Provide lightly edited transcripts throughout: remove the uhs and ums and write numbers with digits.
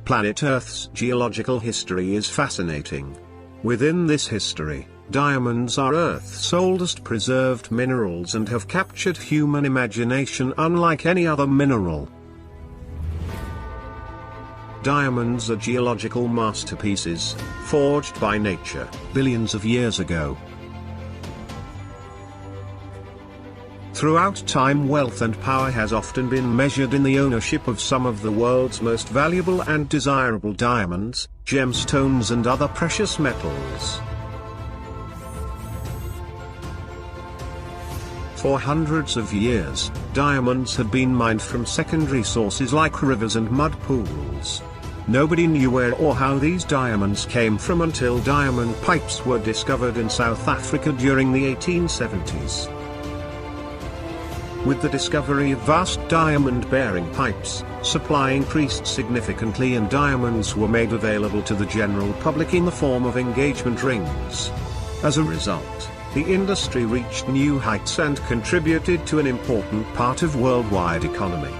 Planet Earth's geological history is fascinating. Within this history, diamonds are Earth's oldest preserved minerals and have captured human imagination unlike any other mineral. Diamonds are geological masterpieces, forged by nature, billions of years ago. Throughout time, wealth and power has often been measured in the ownership of some of the world's most valuable and desirable diamonds, gemstones and other precious metals. For hundreds of years, diamonds had been mined from secondary sources like rivers and mud pools. Nobody knew where or how these diamonds came from until diamond pipes were discovered in South Africa during the 1870s. With the discovery of vast diamond-bearing pipes, supply increased significantly and diamonds were made available to the general public in the form of engagement rings. As a result, the industry reached new heights and contributed to an important part of worldwide economy.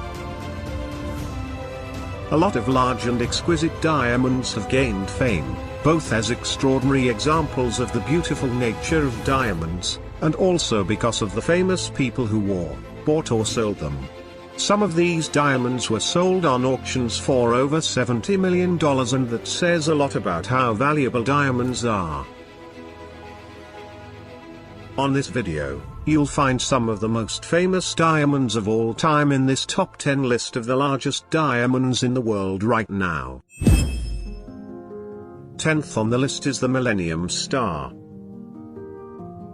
A lot of large and exquisite diamonds have gained fame, both as extraordinary examples of the beautiful nature of diamonds, and also because of the famous people who wore, bought or sold them. Some of these diamonds were sold on auctions for over $70 million, and that says a lot about how valuable diamonds are. On this video, you'll find some of the most famous diamonds of all time in this top 10 list of the largest diamonds in the world right now. 10th on the list is the Millennium Star.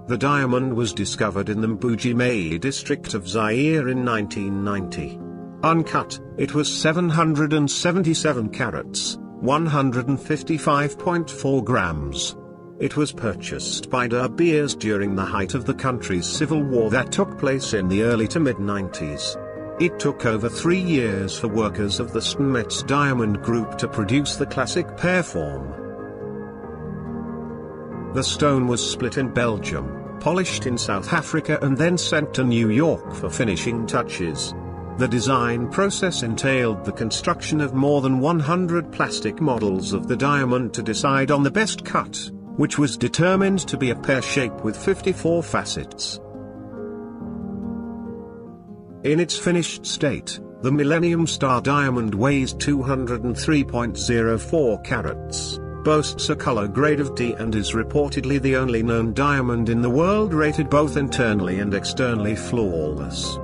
The diamond was discovered in the Mbuji-Mayi district of Zaire in 1990. Uncut, it was 777 carats, 155.4 grams. It was purchased by De Beers during the height of the country's civil war that took place in the early to mid-90s. It took over 3 years for workers of the Steinmetz Diamond Group to produce the classic pear form. The stone was split in Belgium, polished in South Africa and then sent to New York for finishing touches. The design process entailed the construction of more than 100 plastic models of the diamond to decide on the best cut, which was determined to be a pear shape with 54 facets. In its finished state, the Millennium Star diamond weighs 203.04 carats. Boasts a color grade of D and is reportedly the only known diamond in the world rated both internally and externally flawless.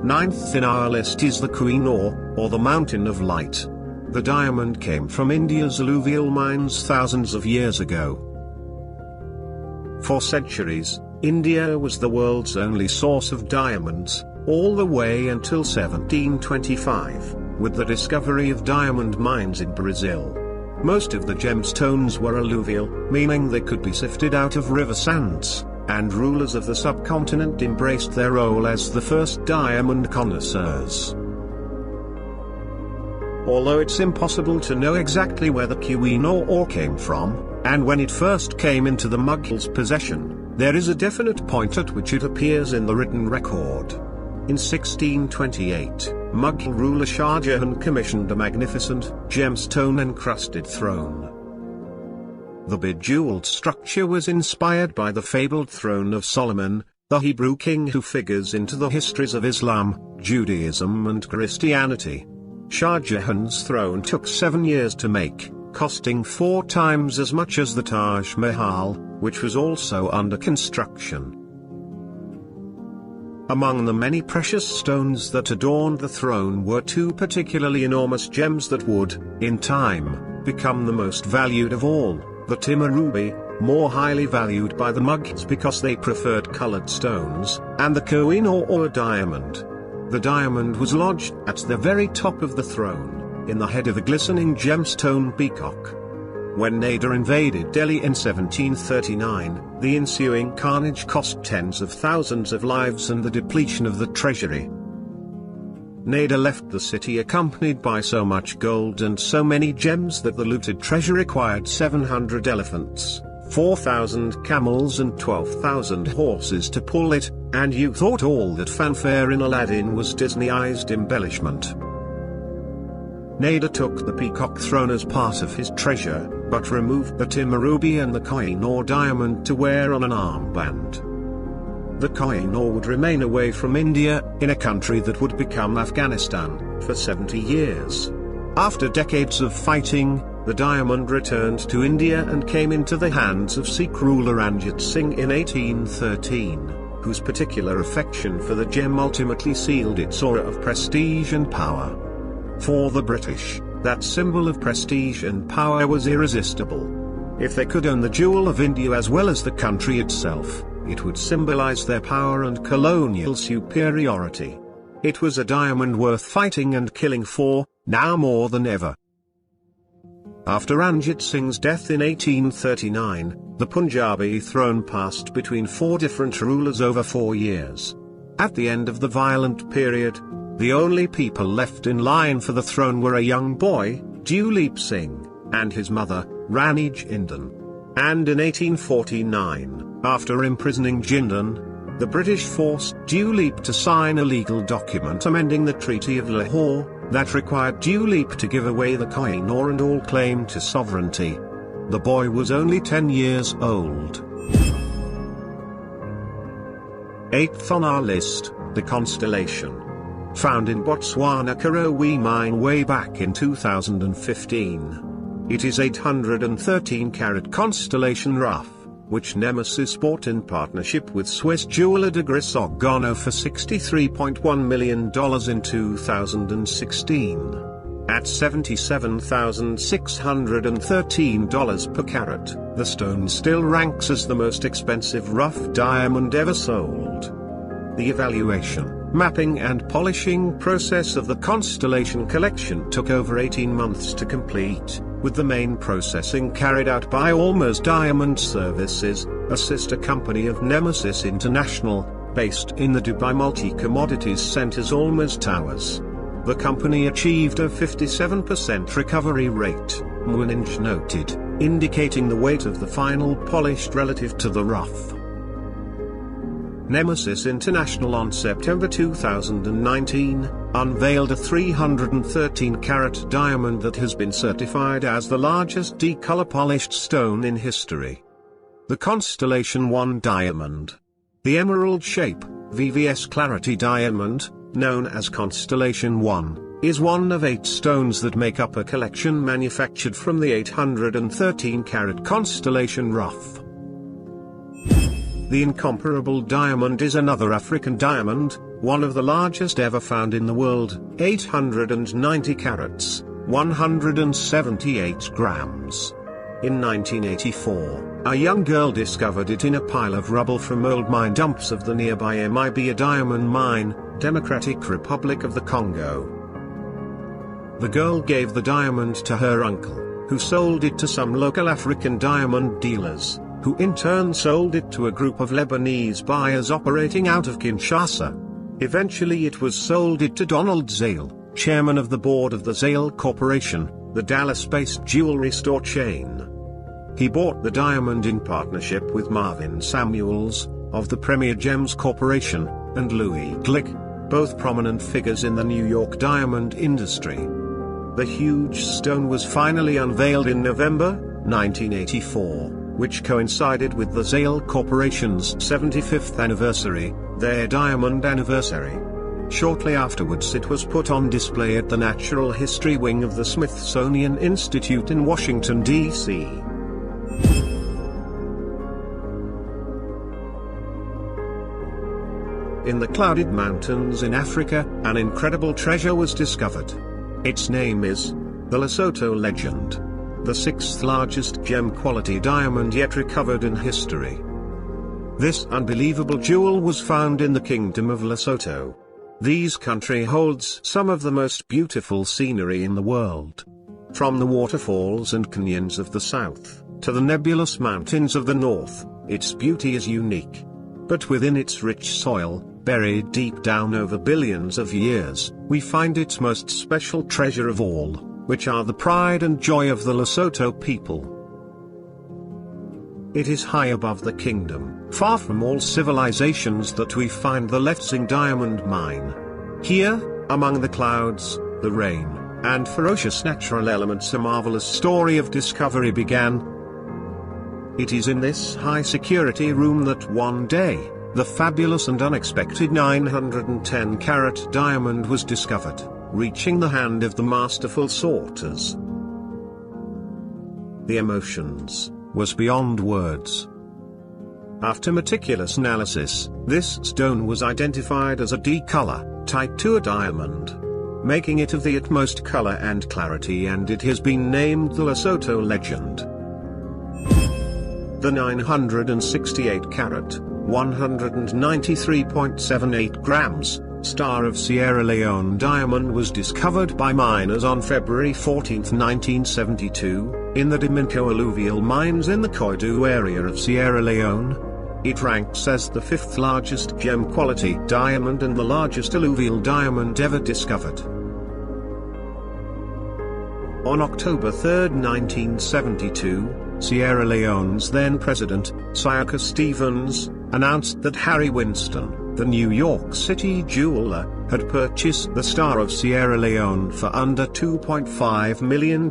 9th in our list is the Kohinoor, or the Mountain of Light. The diamond came from India's alluvial mines thousands of years ago. For centuries, India was the world's only source of diamonds, all the way until 1725. With the discovery of diamond mines in Brazil. Most of the gemstones were alluvial, meaning they could be sifted out of river sands, and rulers of the subcontinent embraced their role as the first diamond connoisseurs. Although it's impossible to know exactly where the Kohinoor ore came from, and when it first came into the Mughals' possession, there is a definite point at which it appears in the written record. In 1628, Mughal ruler Shah Jahan commissioned a magnificent, gemstone-encrusted throne. The bejeweled structure was inspired by the fabled throne of Solomon, the Hebrew king who figures into the histories of Islam, Judaism and Christianity. Shah Jahan's throne took 7 years to make, costing 4 times as much as the Taj Mahal, which was also under construction. Among the many precious stones that adorned the throne were 2 particularly enormous gems that would, in time, become the most valued of all, the Timur ruby, more highly valued by the Mughals because they preferred colored stones, and the Kohinoor diamond. The diamond was lodged at the very top of the throne, in the head of a glistening gemstone peacock. When Nader invaded Delhi in 1739, the ensuing carnage cost tens of thousands of lives and the depletion of the treasury. Nader left the city accompanied by so much gold and so many gems that the looted treasure required 700 elephants, 4,000 camels and 12,000 horses to pull it, and you thought all that fanfare in Aladdin was Disneyized embellishment. Nader took the peacock throne as part of his treasure, but removed the Timurubi and the Koh-i-Noor diamond to wear on an armband. The Koh-i-Noor would remain away from India, in a country that would become Afghanistan, for 70 years. After decades of fighting, the diamond returned to India and came into the hands of Sikh ruler Ranjit Singh in 1813, whose particular affection for the gem ultimately sealed its aura of prestige and power. For the British, that symbol of prestige and power was irresistible. If they could own the jewel of India as well as the country itself, it would symbolize their power and colonial superiority. It was a diamond worth fighting and killing for, now more than ever. After Ranjit Singh's death in 1839, the Punjabi throne passed between 4 different rulers over 4 years. At the end of the violent period, the only people left in line for the throne were a young boy, Duleep Singh, and his mother, Rani Jindal. And in 1849, after imprisoning Jindal, the British forced Duleep to sign a legal document amending the Treaty of Lahore, that required Duleep to give away the Koh-i-Noor and all claim to sovereignty. The boy was only 10 years old. 8th on our list, the constellation. Found in Botswana Karowe mine way back in 2015. It is 813-carat constellation rough, which Nemesis bought in partnership with Swiss jeweler de Grisogano for $63.1 million in 2016. At $77,613 per carat, the stone still ranks as the most expensive rough diamond ever sold. The evaluation, mapping and polishing process of the constellation collection took over 18 months to complete, with the main processing carried out by Almost Diamond Services, a sister company of Nemesis International, based in the Dubai Multi-Commodities Centre's Almost Towers. The company achieved a 57% recovery rate, Muninj noted, indicating the weight of the final polished relative to the rough. Nemesis International on September 2019, unveiled a 313-carat diamond that has been certified as the largest D-color polished stone in history. The Constellation 1 diamond. The emerald shape, VVS Clarity diamond, known as Constellation 1, is one of 8 stones that make up a collection manufactured from the 813-carat Constellation rough. The incomparable diamond is another African diamond, one of the largest ever found in the world, 890 carats, 178 grams. In 1984, a young girl discovered it in a pile of rubble from old mine dumps of the nearby Mibia diamond mine, Democratic Republic of the Congo. The girl gave the diamond to her uncle, who sold it to some local African diamond dealers, who in turn sold it to a group of Lebanese buyers operating out of Kinshasa. Eventually it was sold to Donald Zale, chairman of the board of the Zale Corporation, the Dallas-based jewelry store chain. He bought the diamond in partnership with Marvin Samuels, of the Premier Gems Corporation, and Louis Glick, both prominent figures in the New York diamond industry. The huge stone was finally unveiled in November 1984. Which coincided with the Zale Corporation's 75th anniversary, their diamond anniversary. Shortly afterwards it was put on display at the Natural History Wing of the Smithsonian Institute in Washington, D.C. In the clouded mountains in Africa, an incredible treasure was discovered. Its name is the Lesotho Legend. The 6th largest gem-quality diamond yet recovered in history. This unbelievable jewel was found in the Kingdom of Lesotho. This country holds some of the most beautiful scenery in the world. From the waterfalls and canyons of the south, to the nebulous mountains of the north, its beauty is unique. But within its rich soil, buried deep down over billions of years, we find its most special treasure of all, which are the pride and joy of the Lesotho people. It is high above the kingdom, far from all civilizations, that we find the Letsing diamond mine. Here, among the clouds, the rain, and ferocious natural elements, a marvelous story of discovery began. It is in this high-security room that one day, the fabulous and unexpected 910-carat diamond was discovered, reaching the hand of the masterful sorters. The emotions was beyond words. After meticulous analysis, this stone was identified as a D color, type 2 a diamond, making it of the utmost color and clarity, and it has been named the Lesotho legend. The 968-carat, 193.78 grams, Star of Sierra Leone diamond was discovered by miners on February 14, 1972, in the Dominco alluvial mines in the Koidu area of Sierra Leone. It ranks as the 5th largest gem-quality diamond and the largest alluvial diamond ever discovered. On October 3, 1972, Sierra Leone's then-president, Siaka Stevens, announced that Harry Winston, the New York City jeweler, had purchased the Star of Sierra Leone for under $2.5 million.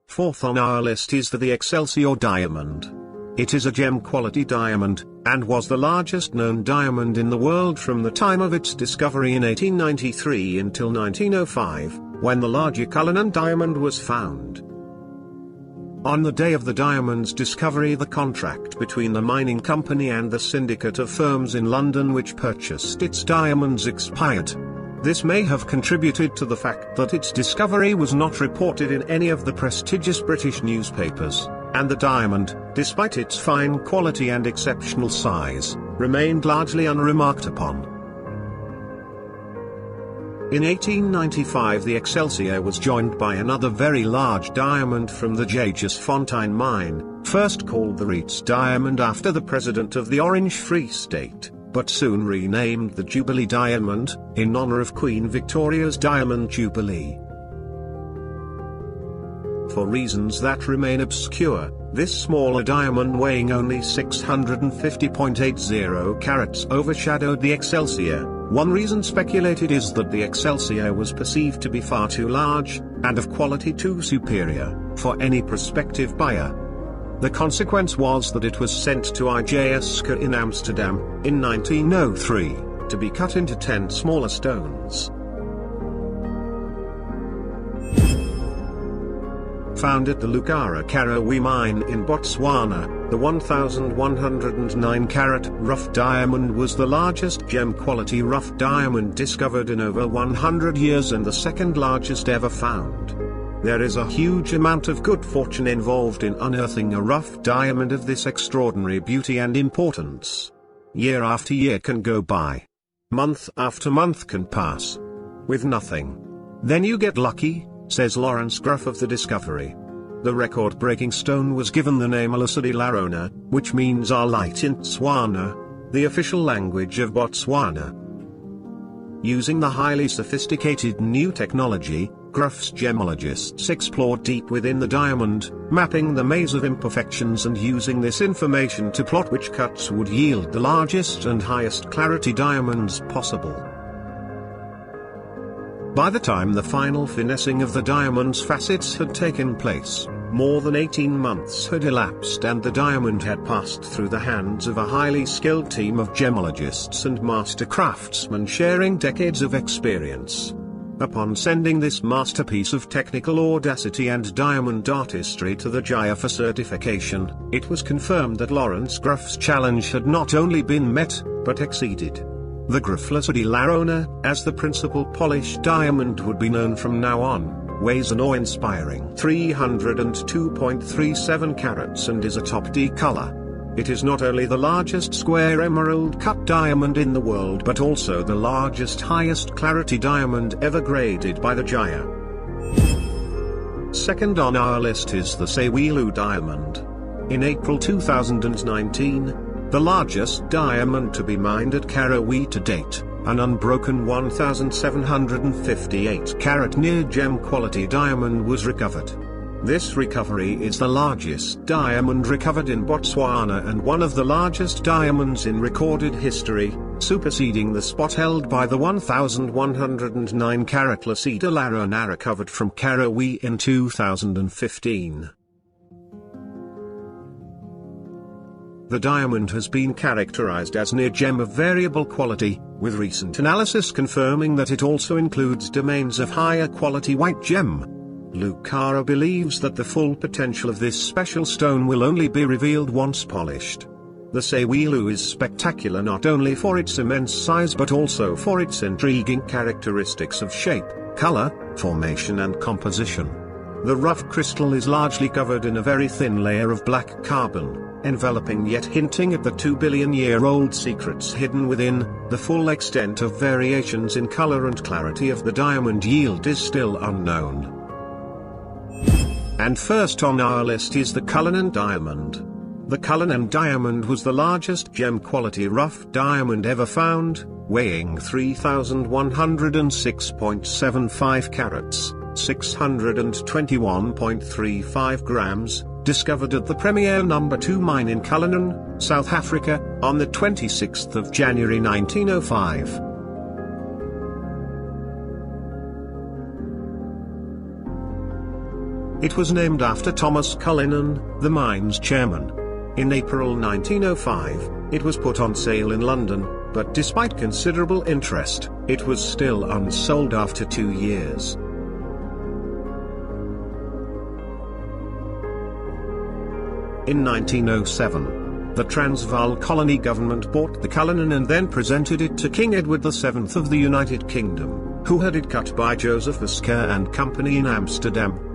Fourth on our list is the Excelsior diamond. It is a gem-quality diamond, and was the largest known diamond in the world from the time of its discovery in 1893 until 1905, when the larger Cullinan diamond was found. On the day of the diamond's discovery, the contract between the mining company and the syndicate of firms in London which purchased its diamonds expired. This may have contributed to the fact that its discovery was not reported in any of the prestigious British newspapers, and the diamond, despite its fine quality and exceptional size, remained largely unremarked upon. In 1895 the Excelsior was joined by another very large diamond from the Jaeger-Fontein mine, first called the Reitz diamond after the president of the Orange Free State, but soon renamed the Jubilee diamond, in honor of Queen Victoria's Diamond Jubilee. For reasons that remain obscure, this smaller diamond weighing only 650.80 carats overshadowed the Excelsior. One reason speculated is that the Excelsior was perceived to be far too large, and of quality too superior, for any prospective buyer. The consequence was that it was sent to IJSK in Amsterdam, in 1903, to be cut into 10 smaller stones. Found at the Lugara Karawi mine in Botswana, the 1,109-carat rough diamond was the largest gem-quality rough diamond discovered in over 100 years and the second largest ever found. There is a huge amount of good fortune involved in unearthing a rough diamond of this extraordinary beauty and importance. Year after year can go by. Month after month can pass. With nothing. Then you get lucky, says Lawrence Gruff of the discovery. The record-breaking stone was given the name Alusadi Larona, which means our light in Tswana, the official language of Botswana. Using the highly sophisticated new technology, Gruff's gemologists explored deep within the diamond, mapping the maze of imperfections and using this information to plot which cuts would yield the largest and highest clarity diamonds possible. By the time the final finessing of the diamond's facets had taken place, more than 18 months had elapsed and the diamond had passed through the hands of a highly skilled team of gemologists and master craftsmen sharing decades of experience. Upon sending this masterpiece of technical audacity and diamond artistry to the Jaya for certification, it was confirmed that Lawrence Gruff's challenge had not only been met, but exceeded. The Grufflasadi Larona, as the principal polished diamond would be known from now on, weighs an awe-inspiring 302.37 carats and is a top D color. It is not only the largest square emerald-cut diamond in the world but also the largest highest clarity diamond ever graded by the Jaya. Second on our list is the Sewilu diamond. In April 2019, the largest diamond to be mined at Karawi to date, an unbroken 1,758-carat near-gem quality diamond was recovered. This recovery is the largest diamond recovered in Botswana and one of the largest diamonds in recorded history, superseding the spot held by the 1,109 carat Lasida Larona recovered from Karawi in 2015. The diamond has been characterized as near gem of variable quality, with recent analysis confirming that it also includes domains of higher quality white gem. Lucara believes that the full potential of this special stone will only be revealed once polished. The Sewilu is spectacular not only for its immense size but also for its intriguing characteristics of shape, color, formation and composition. The rough crystal is largely covered in a very thin layer of black carbon, enveloping yet hinting at the 2-billion-year-old secrets hidden within. The full extent of variations in color and clarity of the diamond yield is still unknown. And first on our list is the Cullinan diamond. The Cullinan diamond was the largest gem-quality rough diamond ever found, weighing 3,106.75 carats, 621.35 grams, discovered at the Premier No. 2 mine in Cullinan, South Africa, on the 26th of January 1905. It was named after Thomas Cullinan, the mine's chairman. In April 1905, it was put on sale in London, but despite considerable interest, it was still unsold after 2 years. In 1907, the Transvaal colony government bought the Cullinan and then presented it to King Edward VII of the United Kingdom, who had it cut by Joseph Versker and Company in Amsterdam.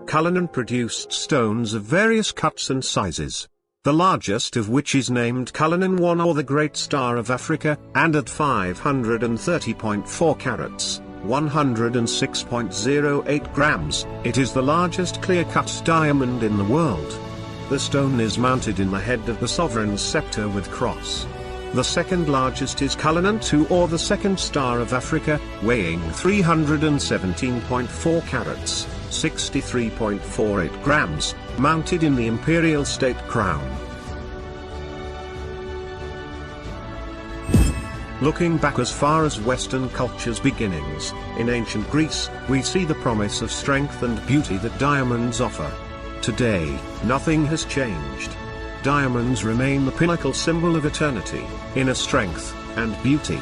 Cullinan produced stones of various cuts and sizes, the largest of which is named Cullinan I or the Great Star of Africa, and at 530.4 carats, 106.08 grams, it is the largest clear-cut diamond in the world. The stone is mounted in the head of the sovereign's scepter with cross. The second largest is Cullinan II or the Second Star of Africa, weighing 317.4 carats, 63.48 grams, mounted in the imperial state crown. Looking back as far as Western culture's beginnings, in ancient Greece, we see the promise of strength and beauty that diamonds offer. Today, nothing has changed. Diamonds remain the pinnacle symbol of eternity, inner strength, and beauty.